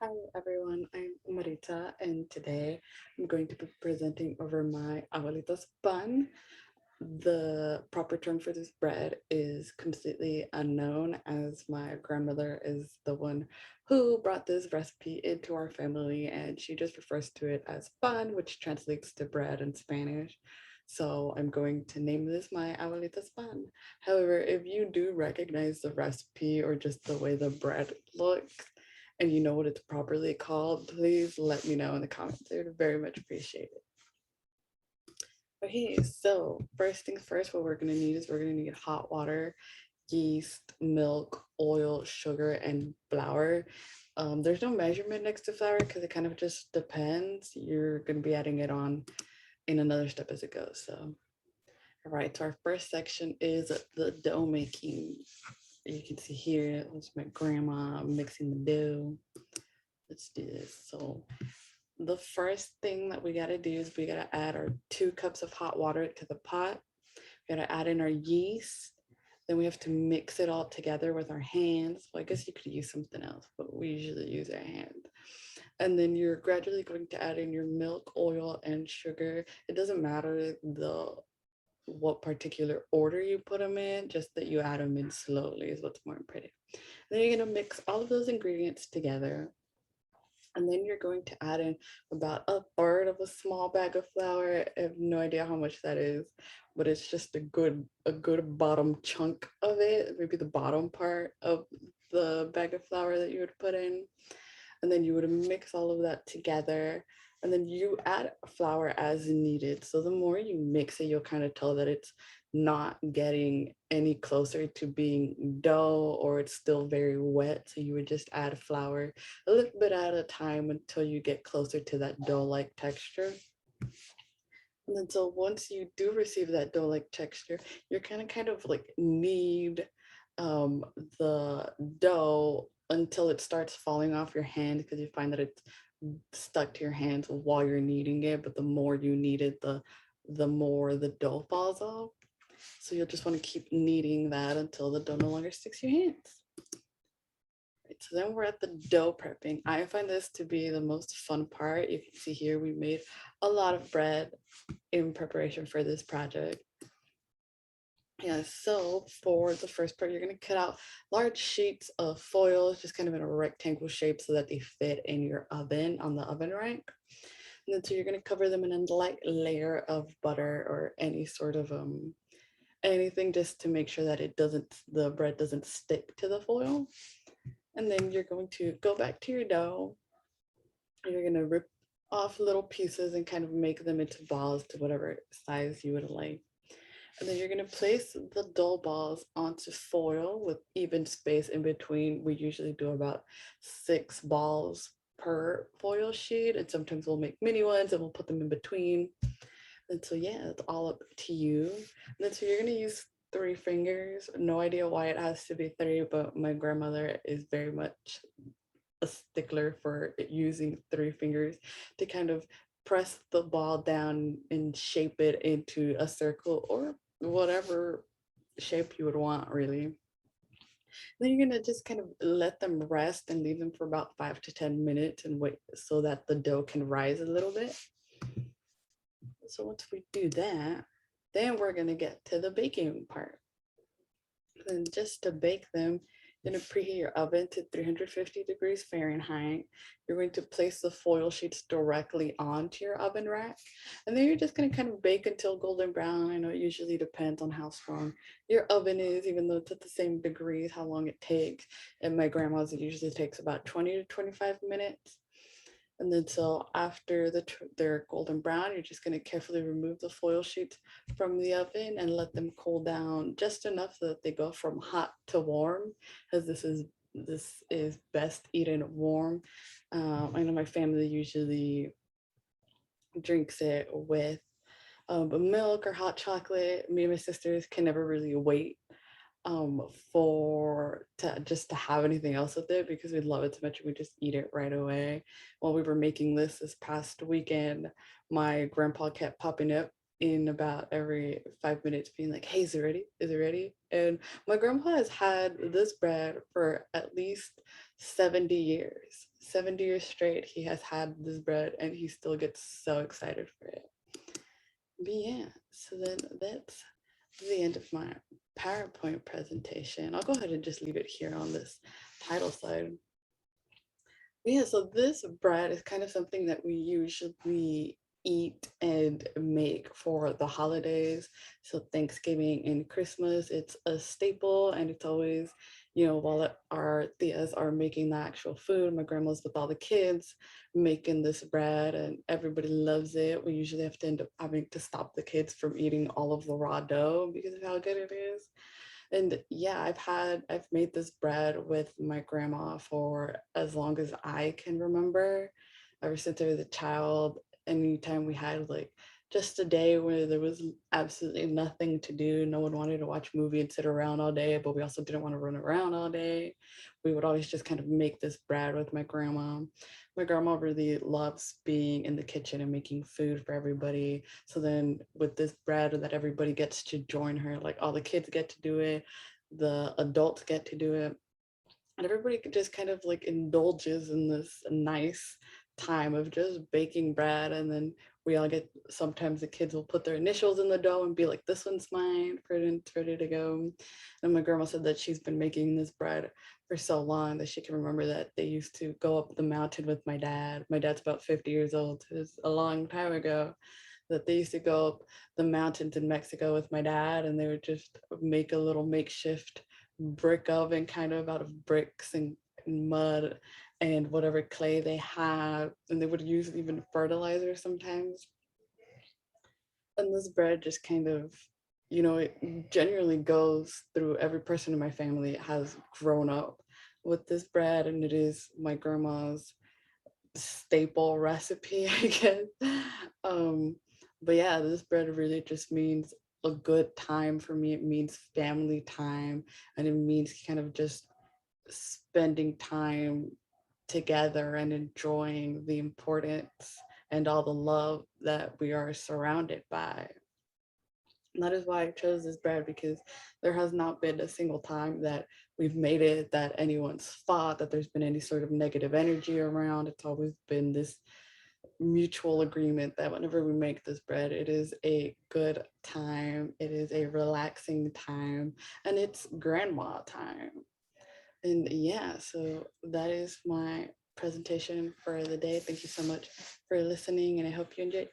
Hi everyone, I'm Marita, and today I'm going to be presenting over my Abuelita's bun. The proper term for this bread is completely unknown, as my grandmother is the one who brought this recipe into our family, and she just refers to it as bun, which translates to bread in Spanish. So I'm going to name this my Abuelita's bun. However, if you do recognize the recipe or just the way the bread looks, and you know what it's properly called, please let me know in the comments. I would very much appreciate it. Okay, so first things first, what we're gonna need is we're gonna need hot water, yeast, milk, oil, sugar, and flour. There's no measurement next to flour because it kind of just depends. You're gonna be adding it on in another step as it goes. So, all right, so our first section is the dough making. You can see here, that's my grandma mixing the dough. Let's do this. So the first thing that we got to do is we got to add our 2 cups of hot water to the pot. We got to add in our yeast. Then we have to mix it all together with our hands. Well, I guess you could use something else, but we usually use our hand. And then you're gradually going to add in your milk, oil, and sugar. It doesn't matter the what particular order you put them in, just that you add them in slowly is what's more important. Then you're gonna mix all of those ingredients together, and then you're going to add in about a third of a small bag of flour. I have no idea how much that is, but it's just a good bottom chunk of it, maybe the bottom part of the bag of flour that you would put in. And then you would mix all of that together. And then you add flour as needed. So the more you mix it, you'll kind of tell that it's not getting any closer to being dough, or it's still very wet. So you would just add flour a little bit at a time until you get closer to that dough-like texture. And then so once you do receive that dough-like texture, you're kind of like knead um, the dough until it starts falling off your hand, because you find that it's stuck to your hands while you're kneading it. But the more you knead it, the more the dough falls off. So you'll just want to keep kneading that until the dough no longer sticks to your hands. Right, so then we're at the dough prepping. I find this to be the most fun part. You can see here we made a lot of bread in preparation for this project. Yeah, so for the first part, you're going to cut out large sheets of foil, just kind of in a rectangle shape so that they fit in your oven on the oven rack. And then so you're going to cover them in a light layer of butter or any sort of anything, just to make sure that the bread doesn't stick to the foil. And then you're going to go back to your dough. You're going to rip off little pieces and kind of make them into balls to whatever size you would like. And then you're going to place the dough balls onto foil with even space in between. We usually do about 6 balls per foil sheet, and sometimes we'll make mini ones and we'll put them in between. And so, yeah, it's all up to you. And then so you're going to use 3 fingers. No idea why it has to be 3, but my grandmother is very much a stickler for using 3 fingers to kind of press the ball down and shape it into a circle or whatever shape you would want, really. Then you're gonna just kind of let them rest and leave them for about 5 to 10 minutes and wait so that the dough can rise a little bit. So once we do that, then we're gonna get to the baking part. And just to bake them, you're going to preheat your oven to 350 degrees Fahrenheit. You're going to place the foil sheets directly onto your oven rack. And then you're just going to kind of bake until golden brown. I know it usually depends on how strong your oven is, even though it's at the same degrees, how long it takes. And my grandma's, it usually takes about 20 to 25 minutes. And then so after they're golden brown, you're just going to carefully remove the foil sheets from the oven and let them cool down just enough so that they go from hot to warm, as this is best eaten warm. I know my family usually drinks it with milk or hot chocolate. Me and my sisters can never really wait for to just to have anything else with it, because we love it so much we just eat it right away. While we were making this past weekend, my grandpa kept popping up in about every 5 minutes being like, hey, is it ready? Is it ready? And my grandpa has had this bread for at least 70 years. 70 years straight, he has had this bread and he still gets so excited for it. But yeah, so then that's the end of my PowerPoint presentation. I'll go ahead and just leave it here on this title slide. Yeah, so this bread is kind of something that we usually eat and make for the holidays. So Thanksgiving and Christmas, it's a staple, and it's always, while our tias are making the actual food, my grandma's with all the kids making this bread, and everybody loves it. We usually have to end up having to stop the kids from eating all of the raw dough because of how good it is. And yeah, I've made this bread with my grandma for as long as I can remember. Ever since I was a child, anytime we had like just a day where there was absolutely nothing to do, no one wanted to watch a movie and sit around all day, but we also didn't want to run around all day, we would always just kind of make this bread with my grandma. My grandma really loves being in the kitchen and making food for everybody. So then with this bread that everybody gets to join her, like all the kids get to do it, the adults get to do it, and everybody just kind of like indulges in this nice time of just baking bread. And then we all get, sometimes the kids will put their initials in the dough and be like, this one's mine, for it's ready to go. And my grandma said that she's been making this bread for so long that she can remember that they used to go up the mountain with my dad. My dad's about 50 years old. It was a long time ago that they used to go up the mountains in Mexico with my dad, and they would just make a little makeshift brick oven kind of out of bricks and mud and whatever clay they had. And they would use even fertilizer sometimes. And this bread just kind of, it generally goes through every person in my family has grown up with this bread, and it is my grandma's staple recipe, I guess. Um, but yeah, this bread really just means a good time for me. It means family time, and it means kind of just spending time together and enjoying the importance and all the love that we are surrounded by. And that is why I chose this bread, because there has not been a single time that we've made it that anyone's thought that there's been any sort of negative energy around. It's always been this mutual agreement that whenever we make this bread, it is a good time, it is a relaxing time, and it's grandma time. And yeah, so that is my presentation for the day. Thank you so much for listening, and I hope you enjoyed.